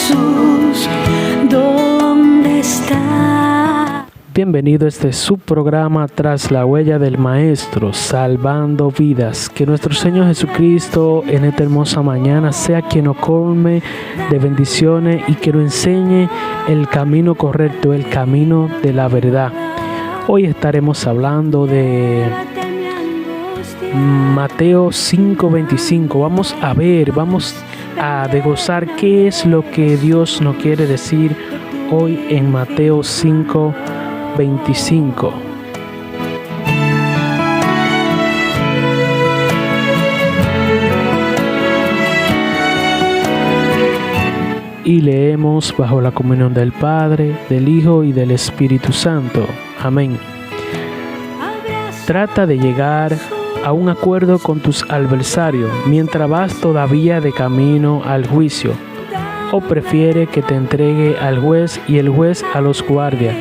Jesús, ¿dónde está? Bienvenido a este subprograma Tras la Huella del Maestro, salvando vidas. Que nuestro Señor Jesucristo en esta hermosa mañana sea quien nos colme de bendiciones y que nos enseñe el camino correcto, el camino de la verdad. Hoy estaremos hablando de Mateo 5:25. Vamos a desglosar qué es lo que Dios nos quiere decir hoy en Mateo 5:25. Y leemos bajo la comunión del Padre, del Hijo y del Espíritu Santo. Amén. Trata de llegar a un acuerdo con tus adversarios mientras vas todavía de camino al juicio. ¿O prefiere que te entregue al juez y el juez a los guardias,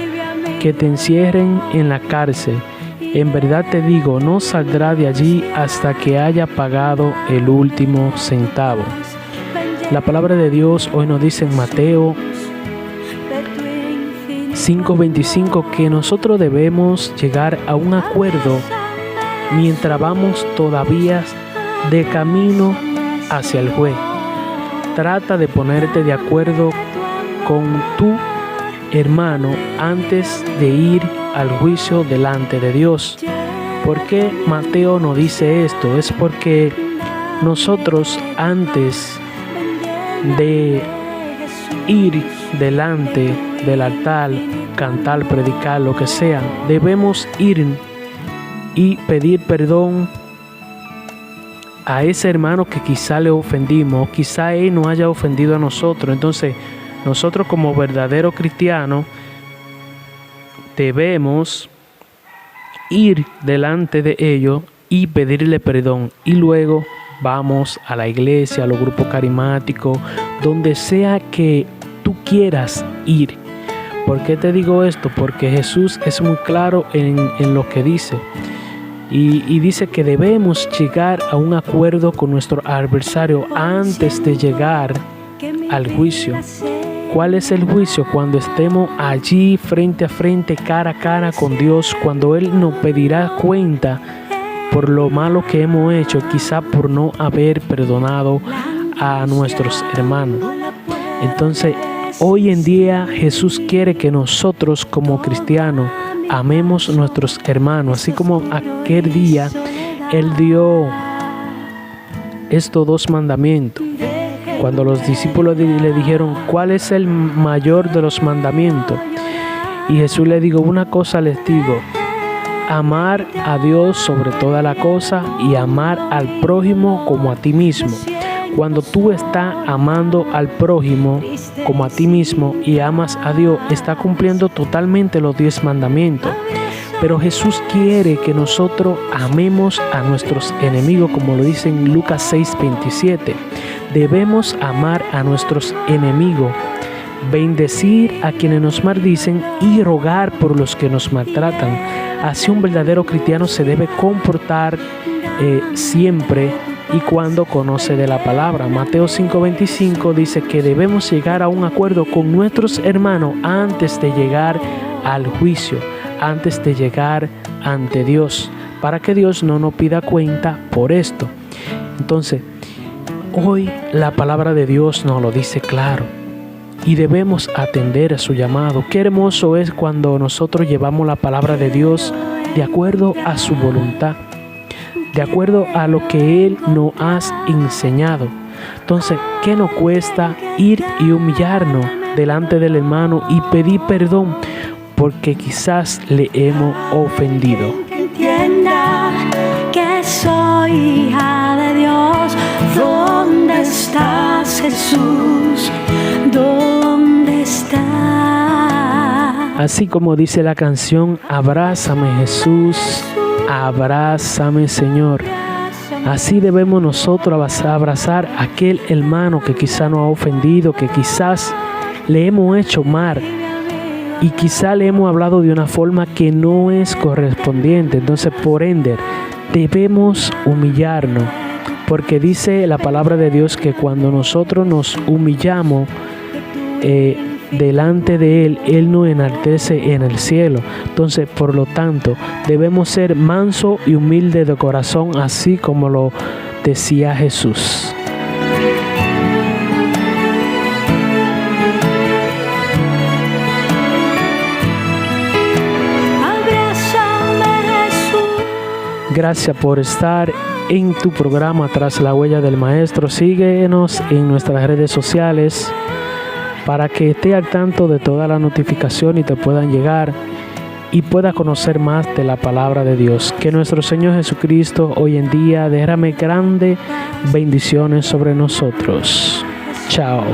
que te encierren en la cárcel? En verdad te digo, no saldrá de allí hasta que haya pagado el último centavo. La palabra de Dios hoy nos dice en Mateo 5:25 que nosotros debemos llegar a un acuerdo mientras vamos todavía de camino hacia el juez. Trata de ponerte de acuerdo con tu hermano antes de ir al juicio delante de Dios. ¿Por qué Mateo nos dice esto? Es porque nosotros antes de ir delante del altar, cantar, predicar, lo que sea, debemos ir y pedir perdón a ese hermano que quizá le ofendimos, quizá él no haya ofendido a nosotros. Entonces, nosotros como verdaderos cristianos debemos ir delante de ellos y pedirle perdón. Y luego vamos a la iglesia, a los grupos carismáticos, donde sea que tú quieras ir. ¿Por qué te digo esto? Porque Jesús es muy claro en lo que dice. Y dice que debemos llegar a un acuerdo con nuestro adversario antes de llegar al juicio. ¿Cuál es el juicio? Cuando estemos allí frente a frente, cara a cara con Dios, cuando Él nos pedirá cuenta por lo malo que hemos hecho, quizá por no haber perdonado a nuestros hermanos. Entonces, hoy en día Jesús quiere que nosotros como cristianos amemos a nuestros hermanos, así como aquel día Él dio estos 2 mandamientos. Cuando los discípulos le dijeron, ¿cuál es el mayor de los mandamientos? Y Jesús le dijo, una cosa les digo, amar a Dios sobre toda la cosa y amar al prójimo como a ti mismo. Cuando tú estás amando al prójimo como a ti mismo y amas a Dios, estás cumpliendo totalmente los 10 mandamientos. Pero Jesús quiere que nosotros amemos a nuestros enemigos, como lo dice en Lucas 6:27. Debemos amar a nuestros enemigos, bendecir a quienes nos maldicen y rogar por los que nos maltratan. Así un verdadero cristiano se debe comportar siempre y cuando conoce de la palabra. Mateo 5:25 dice que debemos llegar a un acuerdo con nuestros hermanos antes de llegar al juicio, antes de llegar ante Dios, para que Dios no nos pida cuenta por esto. Entonces, hoy la palabra de Dios nos lo dice claro y debemos atender a su llamado. Qué hermoso es cuando nosotros llevamos la palabra de Dios de acuerdo a su voluntad, de acuerdo a lo que Él nos ha enseñado. Entonces, ¿qué nos cuesta ir y humillarnos delante del hermano y pedir perdón porque quizás le hemos ofendido? Entienda que soy hija de Dios. ¿Dónde estás, Jesús? ¿Dónde estás? Así como dice la canción, abrázame Jesús, abrázame Señor. Así debemos nosotros abrazar a aquel hermano que quizá nos ha ofendido, que quizás le hemos hecho mal y quizá le hemos hablado de una forma que no es correspondiente. Entonces, por ende, debemos humillarnos, porque dice la palabra de Dios que cuando nosotros nos humillamos delante de Él nos enaltece en el cielo. Entonces, por lo tanto, debemos ser manso y humilde de corazón, así como lo decía Jesús. Gracias por estar en tu programa Tras la Huella del Maestro. Síguenos en nuestras redes sociales para que esté al tanto de todas las notificaciones y te puedan llegar y puedas conocer más de la palabra de Dios. Que nuestro Señor Jesucristo hoy en día derrame grandes bendiciones sobre nosotros. Chao.